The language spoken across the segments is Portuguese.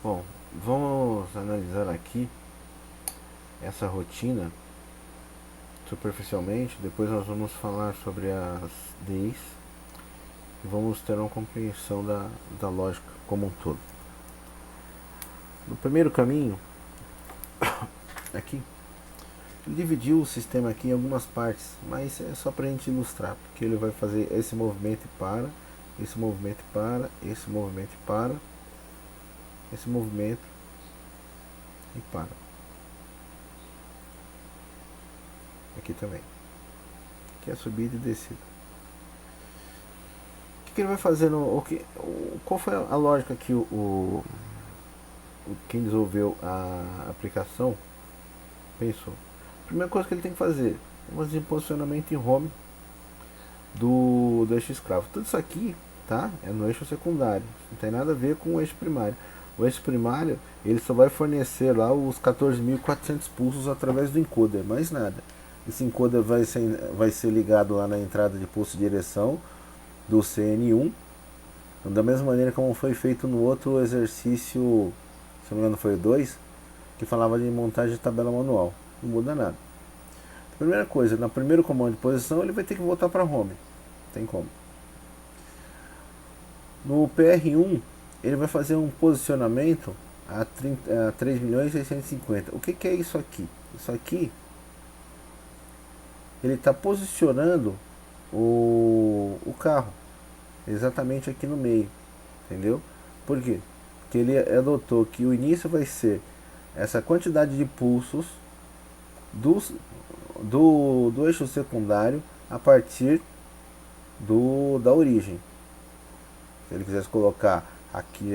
Bom, vamos analisar aqui essa rotina superficialmente, depois nós vamos falar sobre as DIs e vamos ter uma compreensão da lógica como um todo. No primeiro caminho, aqui, ele dividiu o sistema aqui em algumas partes, mas é só para a gente ilustrar, porque ele vai fazer esse movimento e para, esse movimento e para, esse movimento e para, esse movimento e para. Aqui também. Aqui é subida e descida. O que ele vai fazer qual foi a lógica que quem desenvolveu a aplicação pensou? A primeira coisa que ele tem que fazer é fazer um posicionamento em home do eixo escravo. Tudo isso aqui, tá? É no eixo secundário. Não tem nada a ver com o eixo primário. O eixo primário ele só vai fornecer lá os 14.400 pulsos através do encoder, mais nada. Esse encoder vai ser ligado lá na entrada de pulso de direção do CN1, da mesma maneira como foi feito no outro exercício, se não me engano foi o 2, que falava de montagem de tabela manual. Não muda nada. Primeira coisa, no primeiro comando de posição ele vai ter que voltar para home. Tem como. No PR1 ele vai fazer um posicionamento a 3.650.000. O que é isso aqui? Isso aqui ele está posicionando o carro exatamente aqui no meio, entendeu? Por quê? Porque ele adotou que o início vai ser essa quantidade de pulsos do eixo secundário a partir da origem. Se ele quisesse colocar aqui,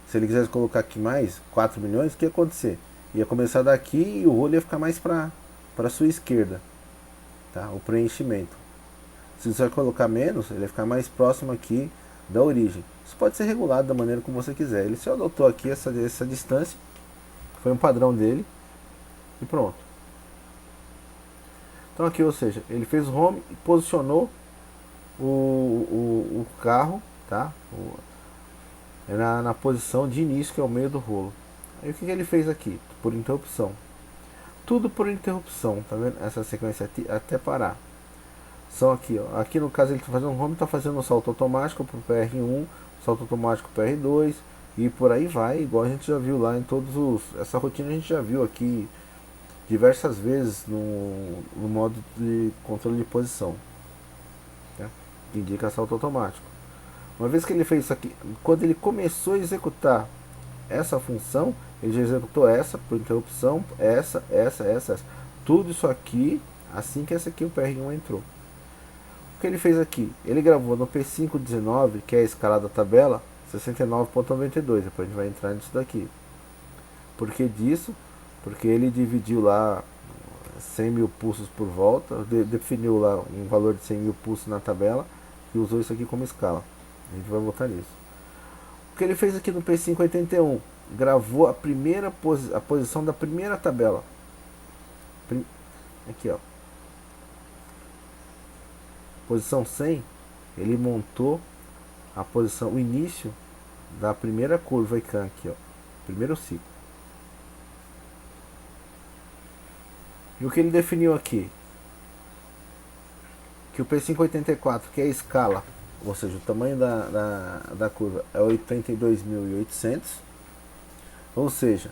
se ele quisesse colocar aqui mais 4 milhões, o que ia acontecer? Ia começar daqui e o rolo ia ficar mais para a sua esquerda, tá? O preenchimento. Se você colocar menos, ele vai ficar mais próximo aqui da origem. Isso pode ser regulado da maneira como você quiser. Ele só adotou aqui essa distância, foi um padrão dele e pronto. Então aqui, ou seja, ele fez o home e posicionou o carro, tá? Na posição de início, que é o meio do rolo. Aí o que ele fez aqui? Por interrupção. Tudo por interrupção, tá vendo? Essa sequência até parar. São aqui, ó. Aqui no caso ele está fazendo um home, está fazendo um salto automático para o PR1, salto automático para o PR2 e por aí vai, igual a gente já viu lá em todos os. Essa rotina a gente já viu aqui diversas vezes no modo de controle de posição, né? Que indica salto automático. Uma vez que ele fez isso aqui, quando ele começou a executar essa função, ele já executou essa por interrupção, essa. Tudo isso aqui, assim que essa aqui o PR1 entrou. O que ele fez aqui? Ele gravou no P519, que é a escala da tabela, 69.92. Depois a gente vai entrar nisso daqui. Por que disso? Porque ele dividiu lá 100 mil pulsos por volta, definiu lá um valor de 100 mil pulsos na tabela e usou isso aqui como escala. A gente vai voltar nisso. O que ele fez aqui no P581? Gravou a posição da primeira tabela. Aqui, ó. Posição 100, ele montou a posição, o início da primeira curva ICANN aqui, ó. Primeiro ciclo. E o que ele definiu aqui? Que o P584, que é a escala, ou seja, o tamanho da curva é 82.800, ou seja,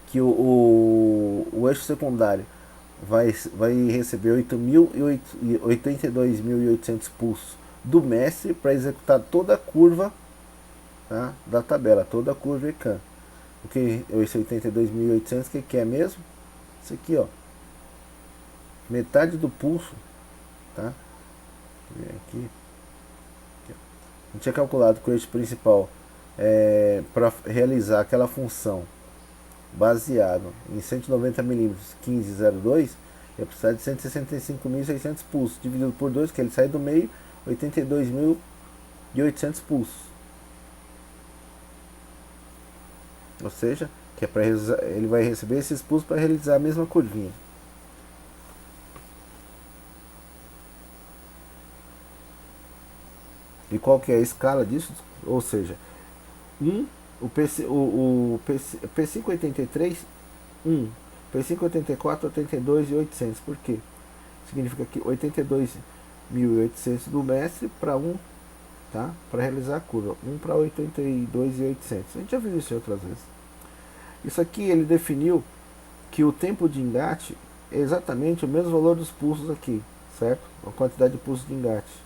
que o eixo secundário vai receber 82.800 pulsos do mestre para executar toda a curva, tá, da tabela, toda a curva ECAN. O que esse 82.800 que é mesmo? Isso aqui, ó. Metade do pulso, tá? Aqui. A gente tinha calculado que o eixo principal para realizar aquela função baseado em 190 mm 15,02, ia precisar de 165.600 pulsos, dividido por 2, que ele sai do meio, 82.800 pulsos. Ou seja, que é para ele vai receber esses pulsos para realizar a mesma curvinha. E qual que é a escala disso? Ou seja, 1 P583, 1. P584, 82 e 800. Por quê? Significa que 82.800 do mestre para 1, tá? Para realizar a curva. 1 para 82 e 800. A gente já viu isso outras vezes. Isso aqui ele definiu que o tempo de engate é exatamente o mesmo valor dos pulsos aqui, certo? A quantidade de pulsos de engate.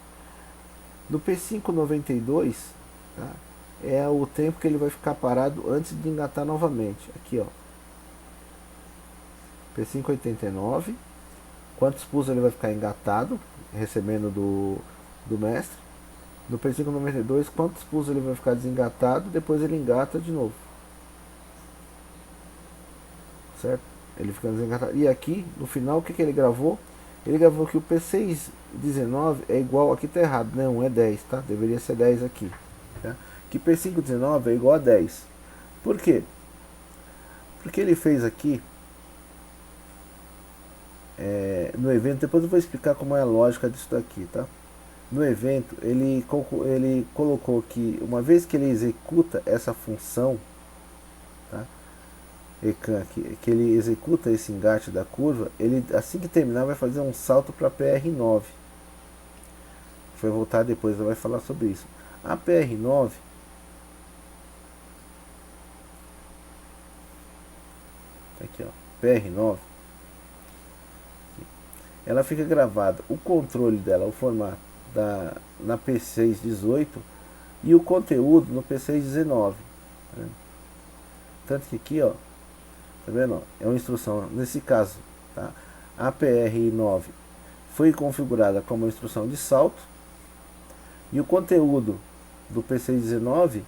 No P592, tá? É o tempo que ele vai ficar parado antes de engatar novamente. Aqui, ó. P589. Quantos pulsos ele vai ficar engatado, recebendo do mestre. No P592, quantos pulsos ele vai ficar desengatado, depois ele engata de novo. Certo? Ele fica desengatado. E aqui, no final, o que ele gravou? Ele gravou que o P619 é igual, aqui tá errado, não, é 10, tá? Deveria ser 10 aqui. Tá? Que P519 é igual a 10. Por quê? Porque ele fez aqui, no evento, depois eu vou explicar como é a lógica disso daqui, tá? No evento, ele colocou que uma vez que ele executa essa função, tá? ECAN, que ele executa esse engate da curva, ele assim que terminar vai fazer um salto para a PR9. Vai voltar depois, vai falar sobre isso. A PR9, tá aqui, ó, PR9, ela fica gravada, o controle dela, o formato na P618 e o conteúdo no P619. Né? Tanto que aqui, ó, tá vendo? É uma instrução, nesse caso, tá? A PR9 foi configurada como uma instrução de salto e o conteúdo do P619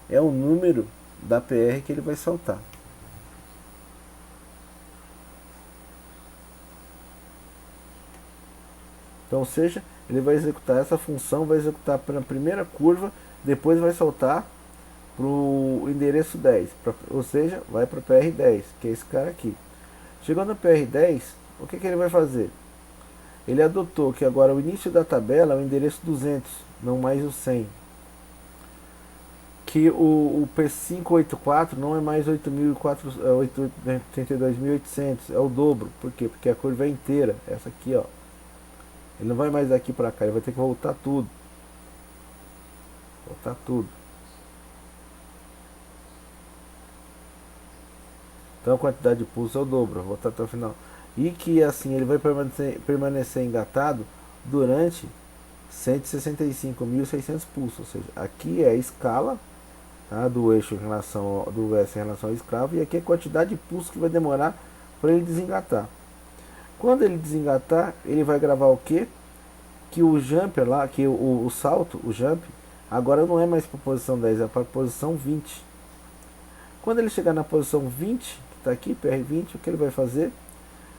é o número da PR que ele vai saltar. Então, ou seja, ele vai executar essa função, vai executar para a primeira curva, depois vai saltar para o endereço 10, ou seja, vai para PR10, que é esse cara aqui. Chegou no PR10, o que ele vai fazer? Ele adotou que agora o início da tabela é o endereço 200, não mais o 100. Que o P584 não é mais 82.800, é o dobro. Por quê? Porque a curva é inteira, essa aqui, ó. Ele não vai mais daqui para cá, ele vai ter que voltar tudo. Voltar tudo. Então a quantidade de pulsos é o dobro, vou voltar até o final. E que assim ele vai permanecer engatado durante 165.600 pulsos. Ou seja, aqui é a escala, tá, do eixo em relação do S em relação ao escravo, e aqui é a quantidade de pulsos que vai demorar para ele desengatar. Quando ele desengatar, ele vai gravar o que? Que o jumper lá, que o salto, o jump, agora não é mais para a posição 10, é para a posição 20. Quando ele chegar na posição 20, que está aqui, PR20, o que ele vai fazer?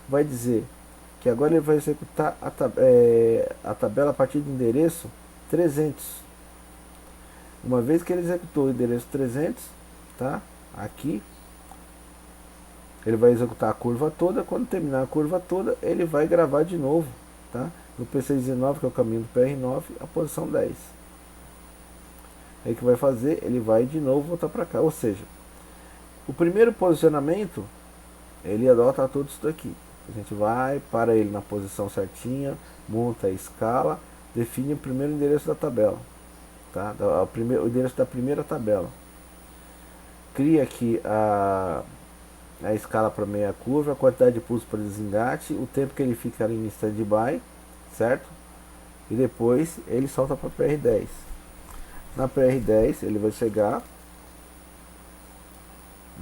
Vai dizer que agora ele vai executar a tabela a partir do endereço 300. Uma vez que ele executou o endereço 300, tá? Aqui, ele vai executar a curva toda. Quando terminar a curva toda, ele vai gravar de novo, tá? No P619, que é o caminho do PR9, a posição 10. Aí o que vai fazer? Ele vai de novo voltar para cá. Ou seja, o primeiro posicionamento, ele adota tudo isso daqui. A gente vai, para ele na posição certinha, monta a escala, define o primeiro endereço da tabela, tá? O endereço da primeira tabela. Cria aqui a escala para meia curva, a quantidade de pulsos para desengate, o tempo que ele fica ali em stand-by, certo? E depois ele solta para PR10. Na PR10 ele vai chegar,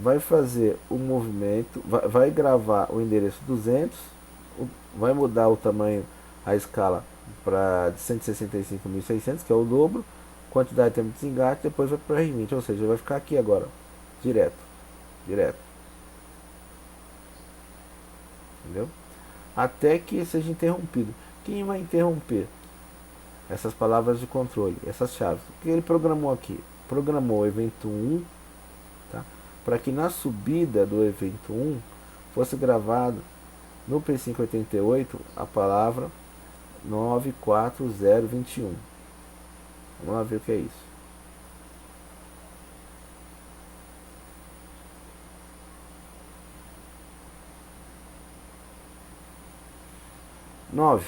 vai fazer o movimento, vai gravar o endereço 200, vai mudar o tamanho, a escala para 165.600, que é o dobro, quantidade de tempo de desengate, depois vai para R20, ou seja, vai ficar aqui agora, direto. Entendeu? Até que seja interrompido. Quem vai interromper essas palavras de controle, essas chaves? O que ele programou aqui? Programou o evento 1, tá? Para que na subida do evento 1 fosse gravado no P588 a palavra 94021. Vamos lá ver o que é isso. 9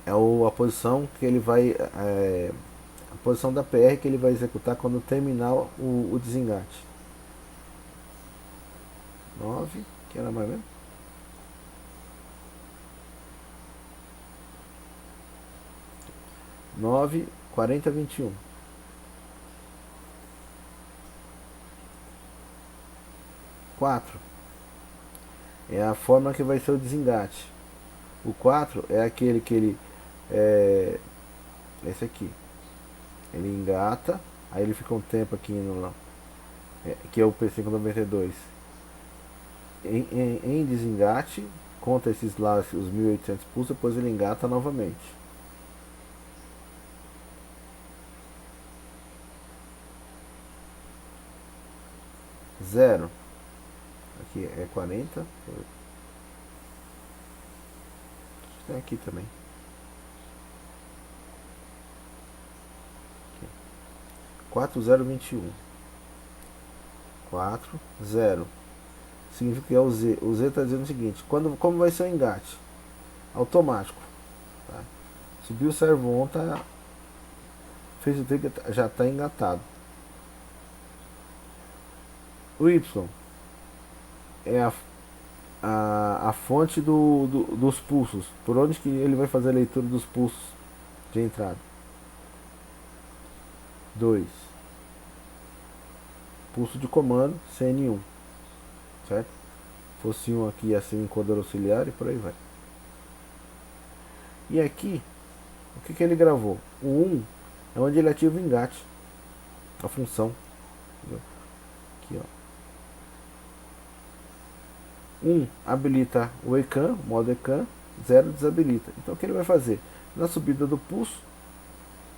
é a posição que ele vai. A posição da PR que ele vai executar quando terminar o desengate. 9, que era mais ou menos? 9, 40, 21. 4 é a forma que vai ser o desengate. O 4 é aquele que ele. Esse aqui. Ele engata, aí ele fica um tempo aqui no. Que é o P592. Em desengate, conta esses lá, os 1800 pulsos, depois ele engata novamente. Zero. Aqui é 40. Tem aqui também. 4021. 4, 0. Significa que é o Z. O Z está dizendo o seguinte: como vai ser o engate? Automático. Tá? Subiu o servo on, fez o trigger, já está engatado. O Y é a fonte dos pulsos. Por onde que ele vai fazer a leitura dos pulsos de entrada? 2. Pulso de comando CN1. Certo? Fosse um aqui, ia ser um encoder auxiliar e por aí vai. E aqui, o que ele gravou? O 1 é onde ele ativa o engate, a função. Entendeu? Aqui, ó. 1 habilita o ECAN, modo ECAN, 0 desabilita. Então o que ele vai fazer? Na subida do pulso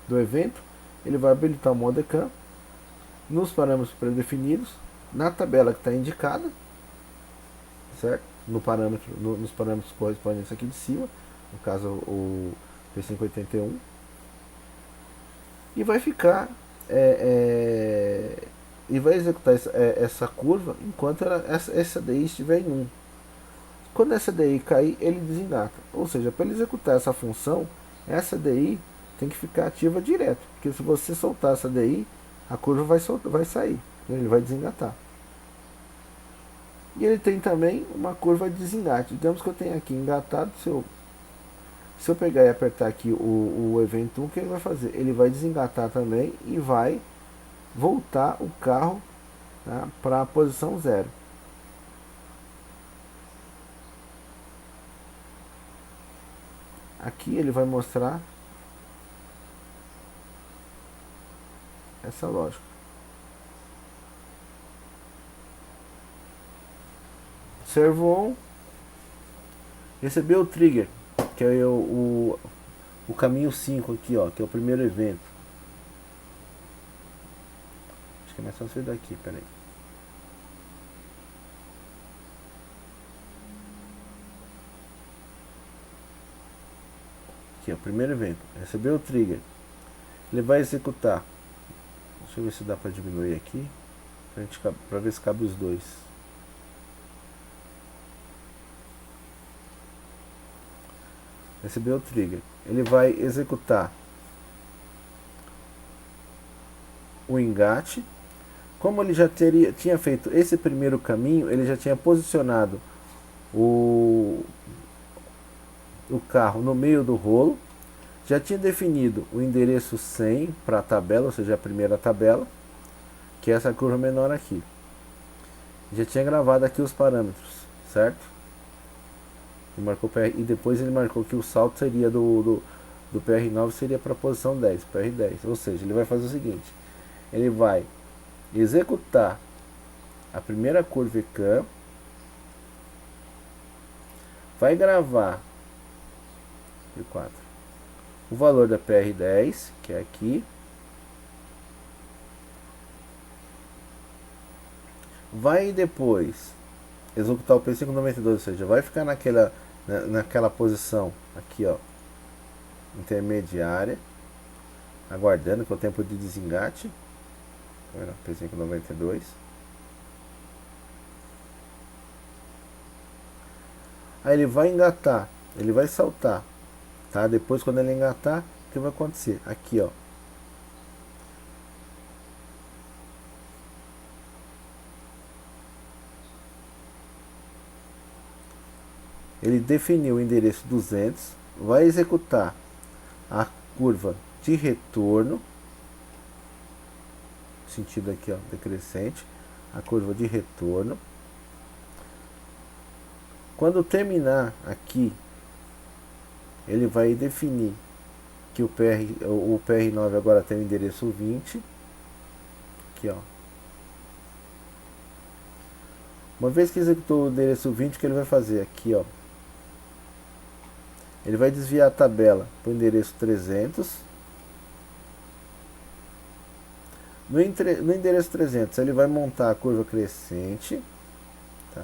do evento, ele vai habilitar o modo ECAN nos parâmetros predefinidos, na tabela que está indicada, certo? Nos parâmetros correspondentes aqui de cima, no caso o P581, e vai ficar e vai executar essa curva enquanto essa DI estiver em 1. Quando essa DI cair, ele desengata. Ou seja, para ele executar essa função, essa DI tem que ficar ativa direto, porque se você soltar essa DI, a curva vai sair, ele vai desengatar. E ele tem também uma curva de desengate. Digamos que eu tenho aqui engatado, se eu pegar e apertar aqui o evento 1, o que ele vai fazer? Ele vai desengatar também e vai voltar o carro, tá, para a posição 0. Aqui ele vai mostrar essa lógica. Servo on, recebeu o trigger, que é o caminho 5 aqui, ó, que é o primeiro evento. Acho que é mais fácil daqui, peraí. Aqui, ó, primeiro evento. Recebeu o trigger. Ele vai executar. Deixa eu ver se dá para diminuir aqui, para ver se cabe os dois. Recebeu o trigger. Ele vai executar o engate. Como ele já tinha feito esse primeiro caminho, ele já tinha posicionado o carro no meio do rolo, já tinha definido o endereço 100 para a tabela, ou seja, a primeira tabela, que é essa curva menor aqui. Já tinha gravado aqui os parâmetros, certo? E depois ele marcou que o salto seria do PR9 seria para a posição 10, PR10. Ou seja, ele vai fazer o seguinte: ele vai executar a primeira curva ECAN, vai gravar o valor da PR10, que é aqui, vai depois executar o P592, ou seja, vai ficar naquela posição aqui, ó, intermediária, aguardando que é o tempo de desengate. P592. Aí ele vai engatar, ele vai saltar, tá? Depois quando ele engatar, o que vai acontecer? Aqui, ó. Ele definiu o endereço 200, vai executar a curva de retorno, sentido aqui, ó, decrescente, a curva de retorno. Quando terminar aqui, ele vai definir que o PR9 agora tem o endereço 20, aqui, ó. Uma vez que executou o endereço 20, o que ele vai fazer? Aqui, ó. Ele vai desviar a tabela para o endereço 300. No endereço 300, ele vai montar a curva crescente, tá?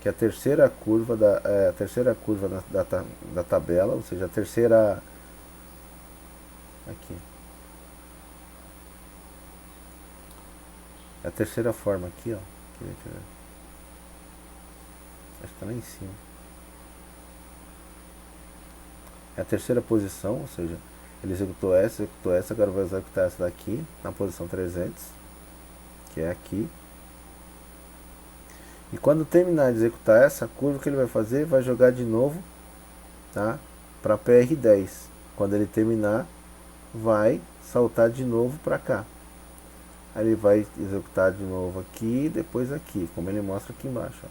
Que é a terceira curva da tabela, ou seja, a terceira. Aqui. É a terceira forma aqui, ó. Acho que tá lá em cima. É a terceira posição, ou seja, ele executou essa, agora vai executar essa daqui, na posição 300, que é aqui. E quando terminar de executar essa curva, o que ele vai fazer? Vai jogar de novo, tá? Para PR10. Quando ele terminar, vai saltar de novo para cá. Aí ele vai executar de novo aqui e depois aqui, como ele mostra aqui embaixo, ó.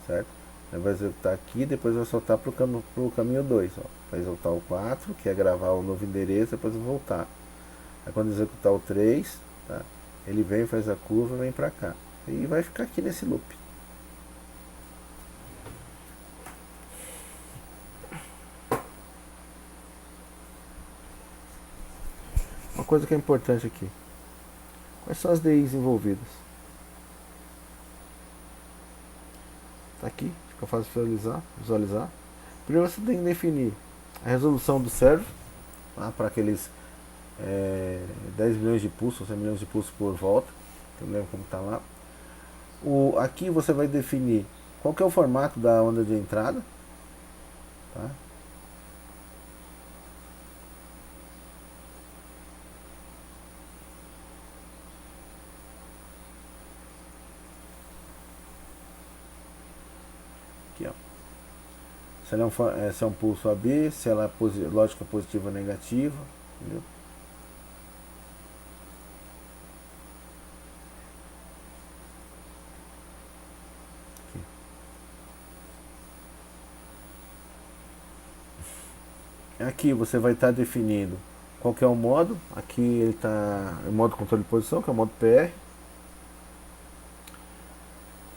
Certo? Ele vai executar aqui e depois vai soltar para o caminho 2. Vai executar o 4, que é gravar o novo endereço, depois voltar. Aí quando executar o 3, tá? Ele vem, faz a curva e vem para cá. E vai ficar aqui nesse loop. Uma coisa que é importante aqui. Quais são as DIs envolvidas? Tá aqui, fica fácil visualizar. Primeiro você tem que definir a resolução do server, tá? Para aqueles 10 milhões de pulsos, 100 milhões de pulsos por volta. Eu não lembro como está lá. Aqui você vai definir qual que é o formato da onda de entrada. Tá? Aqui, ó. Se é um pulso AB, se ela é lógica positiva ou negativa. Entendeu? Aqui você vai estar definindo qual que é o modo. Aqui ele está em modo controle de posição, que é o modo PR.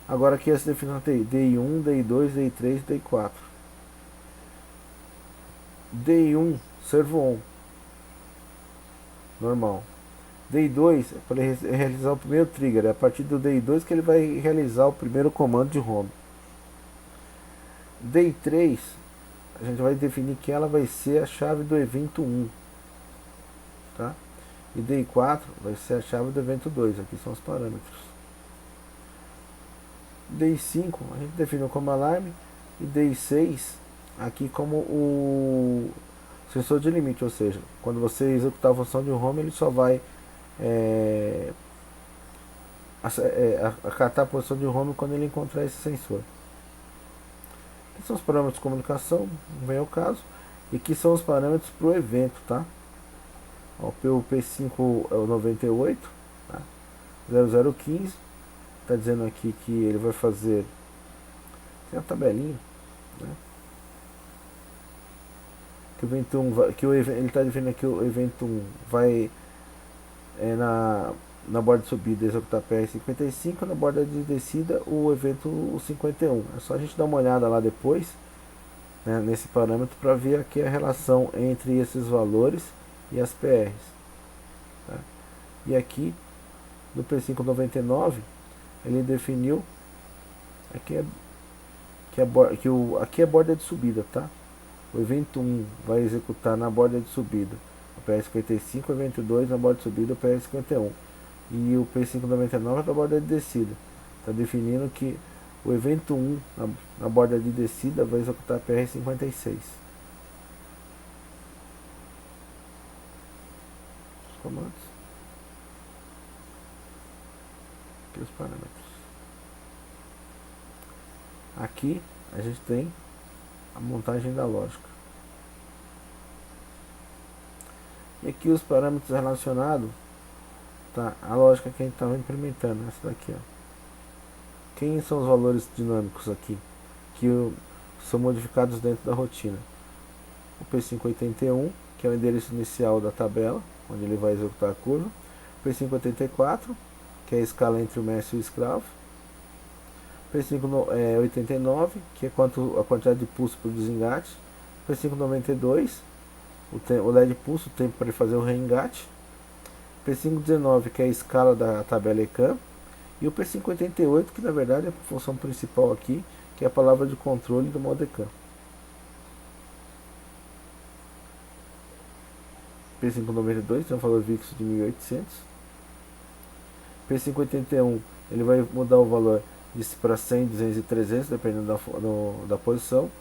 Agora aqui essa definição tem DI1, DI2, DI3, DI4. DI1, servo on. Normal. DI2 é para ele realizar o primeiro trigger. É a partir do DI2 que ele vai realizar o primeiro comando de home. DI3, a gente vai definir que ela vai ser a chave do evento 1. Tá? E DI4 vai ser a chave do evento 2. Aqui são os parâmetros. DI5 a gente definiu como alarme. E DI6 aqui como o sensor de limite. Ou seja, quando você executar a função de home, ele só vai acatar a posição de home quando ele encontrar esse sensor. Aqui são os parâmetros de comunicação, não vem ao caso. E aqui são os parâmetros para o evento, tá? Ó, o P5 é o 98, tá? 0015, tá dizendo aqui que ele vai fazer, tem a tabelinha, né? Que o evento 1 vai, ele está definindo aqui o evento 1 vai na borda de subida executar PR55, na borda de descida o evento 51. É só a gente dar uma olhada lá depois, né, nesse parâmetro para ver aqui a relação entre esses valores e as PRs. Tá? E aqui no P599 ele definiu aqui aqui é borda de subida, tá? O evento 1 vai executar na borda de subida o PS55, o evento 2 na borda de subida o PS51 e o P599 na borda de descida. Está definindo que O evento 1 na borda de descida vai executar PR56. Os comandos. Aqui os parâmetros. Aqui a gente tem a montagem da lógica. E aqui os parâmetros relacionados, tá? A lógica que a gente estava implementando, essa daqui, ó. Quem são os valores dinâmicos aqui que são modificados dentro da rotina? O P581, que é o endereço inicial da tabela, onde ele vai executar a curva. O P584, que é a escala entre o mestre e o escravo. P589, que é a quantidade de pulso por desengate. P592, o LED pulso, o tempo para ele fazer o reengate. P519, que é a escala da tabela ECAM. E o P588, que na verdade é a função principal aqui, que é a palavra de controle do modo ECAM. P592 tem um valor fixo de 1800. P581 ele vai mudar o valor para 100, 200 e 300, dependendo da posição.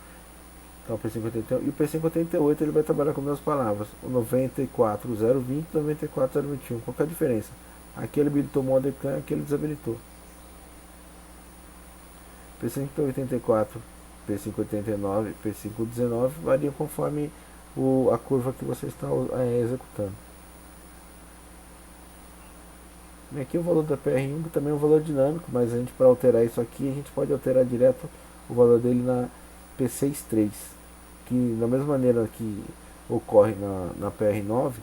Então, o P581. E o P588 ele vai trabalhar com duas palavras: o 94020 e 94021. Qual que é a diferença? Aqui ele habilitou o modo ECAM, aqui ele desabilitou. P584, P589, P519 variam conforme a curva que você está executando. E aqui o valor da PR1 também é um valor dinâmico, mas a gente, para alterar isso aqui, a gente pode alterar direto o valor dele na P63, que da mesma maneira que ocorre na PR9,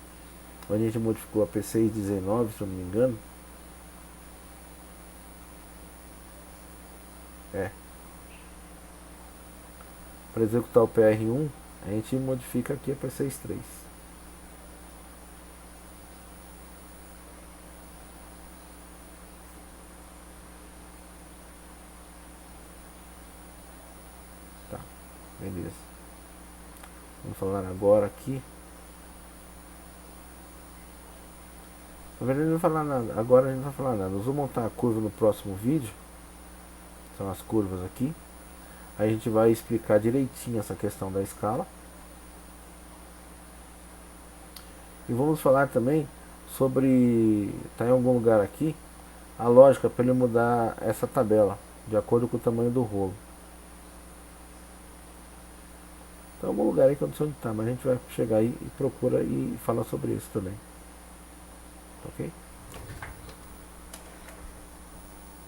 onde a gente modificou a P619, se eu não me engano. Para executar o PR1, a gente modifica aqui a P63. Tá, beleza. Vamos falar agora aqui. Na verdade, não vou falar nada. Agora a gente não vai falar nada. Nós vamos montar a curva no próximo vídeo. São as curvas aqui. Aí a gente vai explicar direitinho essa questão da escala. E vamos falar também sobre, tá em algum lugar aqui, a lógica para ele mudar essa tabela de acordo com o tamanho do rolo. Então, algum lugar aí que eu não sei onde está, mas a gente vai chegar aí e procura e falar sobre isso também. Ok?